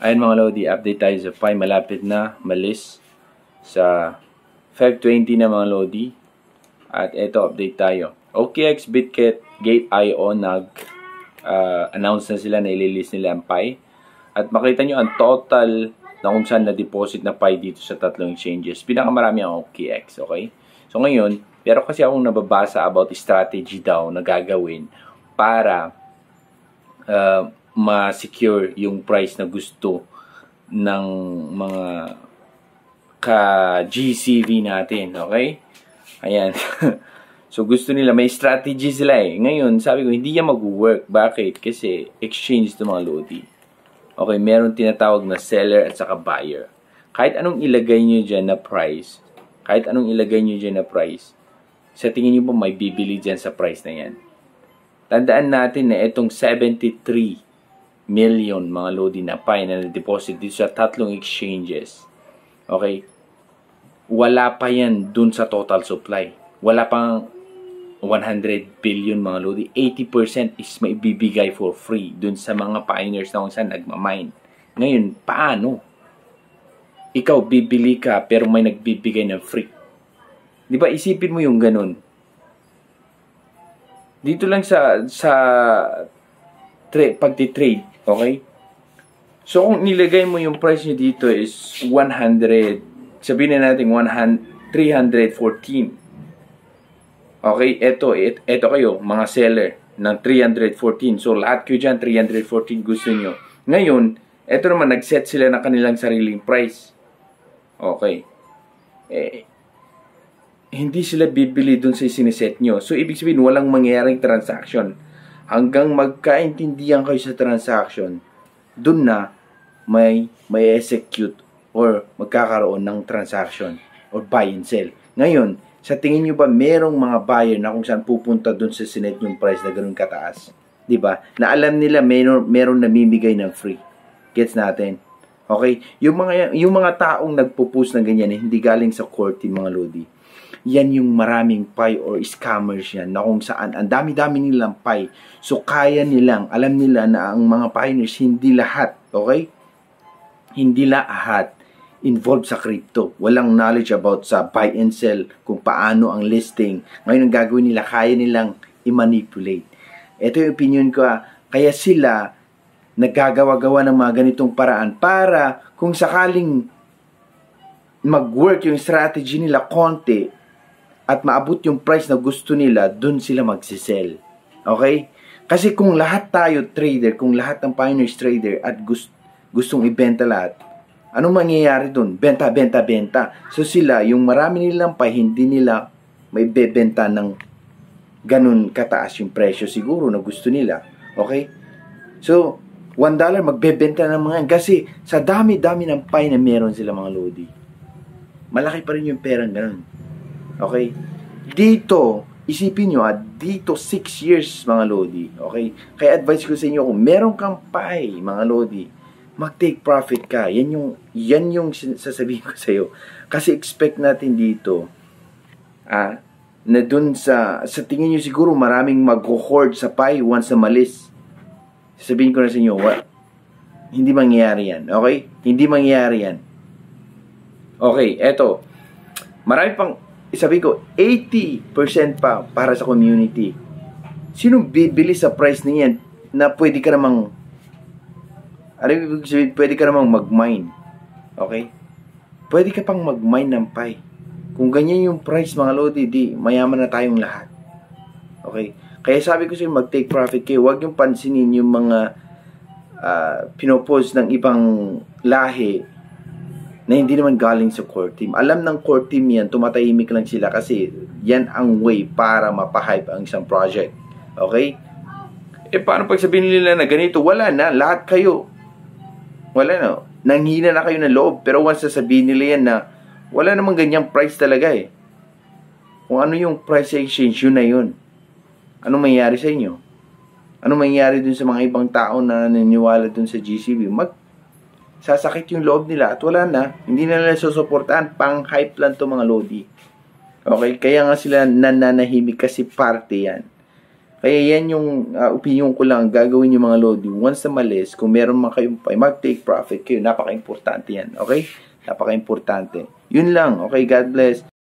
Ayun mga Lodi, update tayo sa Pi. Malapit na malis sa 520 na mga Lodi. At eto, update tayo. OKX, Bitget, Gate.io nag-announce na sila na ililis nila ang Pi. At makita nyo ang total na kung saan na-deposit na Pi dito sa tatlong exchanges. Pinakamarami ang OKX, okay? So ngayon, pero kasi akong nababasa about strategy daw na gagawin para ma-secure yung price na gusto ng mga ka-GCV natin, okay? Ayan. So, gusto nila, may strategy sila eh. Ngayon, sabi ko, hindi yan mag-work. Bakit? Kasi exchange to mga Lodi. Okay, meron tinatawag na seller at saka buyer. Kahit anong ilagay nyo dyan na price, sa tingin nyo po may bibili dyan sa price na yan. Tandaan natin na itong 73 million mga Lodi na Pi na na-deposit dito sa tatlong exchanges. Okay? Wala pa yan dun sa total supply. Wala pang 100 billion mga Lodi. 80% is maibibigay for free dun sa mga pioneers na kung saan nagmamine. Ngayon, paano? Ikaw, bibili ka pero may nagbibigay ng free. Di ba? Isipin mo yung ganun. Dito lang sa pagtitrade, okay? So, kung nilagay mo yung price nyo dito is 100, sabihin na natin 314. Okay, eto kayo, mga seller ng 314. So, lahat kayo dyan, 314 gusto nyo. Ngayon, eto naman, nag-set sila ng kanilang sariling price. Okay. Hindi sila bibili dun sa siniset nyo. So, ibig sabihin, walang mangyayaring transaction. Hanggang magkaintindihan kayo sa transaction, dun na may execute or magkakaroon ng transaction or buy and sell. Ngayon, sa tingin nyo ba merong mga buyer na kung saan pupunta dun sa sinet yung price na ganun kataas? Diba? Na alam nila meron namimigay ng free. Gets natin? Okay? Yung mga taong nagpo-post ng ganyan, hindi galing sa court yung mga Lodi. Yan yung maraming Pi or scammers yan na kung saan ang dami-dami nilang Pi. So, kaya nilang, alam nila na ang mga pioneers, hindi lahat, okay? Hindi lahat involved sa crypto. Walang knowledge about sa buy and sell, kung paano ang listing. Ngayon, ang gagawin nila, kaya nilang i-manipulate. Ito yung opinion ko, kaya sila naggagawa-gawa ng mga ganitong paraan para kung sakaling mag-work yung strategy nila konti, at maabot yung price na gusto nila, dun sila magsisell. Okay? Kasi kung lahat tayo trader, kung lahat ng pioneers trader at gustong ibenta lahat, anong mangyayari dun? Benta, benta, benta. So sila, yung marami nilang pa, hindi nila may bebenta ng ganun kataas yung presyo siguro na gusto nila. Okay? So, $1 magbebenta ng mga yan. Kasi sa dami-dami ng pie na meron sila mga Lodi, malaki pa rin yung perang ganun. Okay? Dito, isipin nyo dito 6 years mga Lodi. Okay? Kaya advice ko sa inyo, kung meron kang Pi, mga Lodi, mag-take profit ka. Yan yung sasabihin ko sa iyo. Kasi expect natin dito, na dun sa tingin nyo siguro maraming mag-hoard sa Pi once na malis. Sasabihin ko na sa inyo, hindi mangyayari yan. Okay? Hindi mangyayari yan. Okay, eto. Marami pang, sabi ko, 80% pa para sa community. Sino bibili sa price niyan na pwede ka namang, pwede ka namang mag-mine? Okay? Pwede ka pang mag-mine ng Pi. Kung ganyan yung price mga Lodi, di mayaman na tayong lahat. Okay? Kaya sabi ko sa inyo, mag-take profit kayo. Huwag yung pansinin yung mga pinopost ng ibang lahi na hindi naman galing sa core team. Alam ng core team yan, tumatahimik lang sila kasi yan ang way para mapahype ang isang project. Okay? Paano pag sabihin nila na ganito? Wala na, lahat kayo. Wala na. Nanghina na kayo ng loob. Pero once sasabihin nila yan na wala namang ganyang price talaga eh. Kung ano yung price exchange, yun na yun. Anong mangyayari sa inyo? Anong mangyayari dun sa mga ibang tao na naniniwala dun sa GCV? Sasakit yung loob nila at wala na. Hindi na nila susuportahan. Pang-hype lang to mga Lodi. Okay? Kaya nga sila nananahimik kasi party yan. Kaya yan yung opinion ko lang, gagawin yung mga Lodi. Once na malis, kung meron man kayong mag-take profit kayo, napaka-importante yan. Okay? Napaka-importante. Yun lang. Okay, God bless.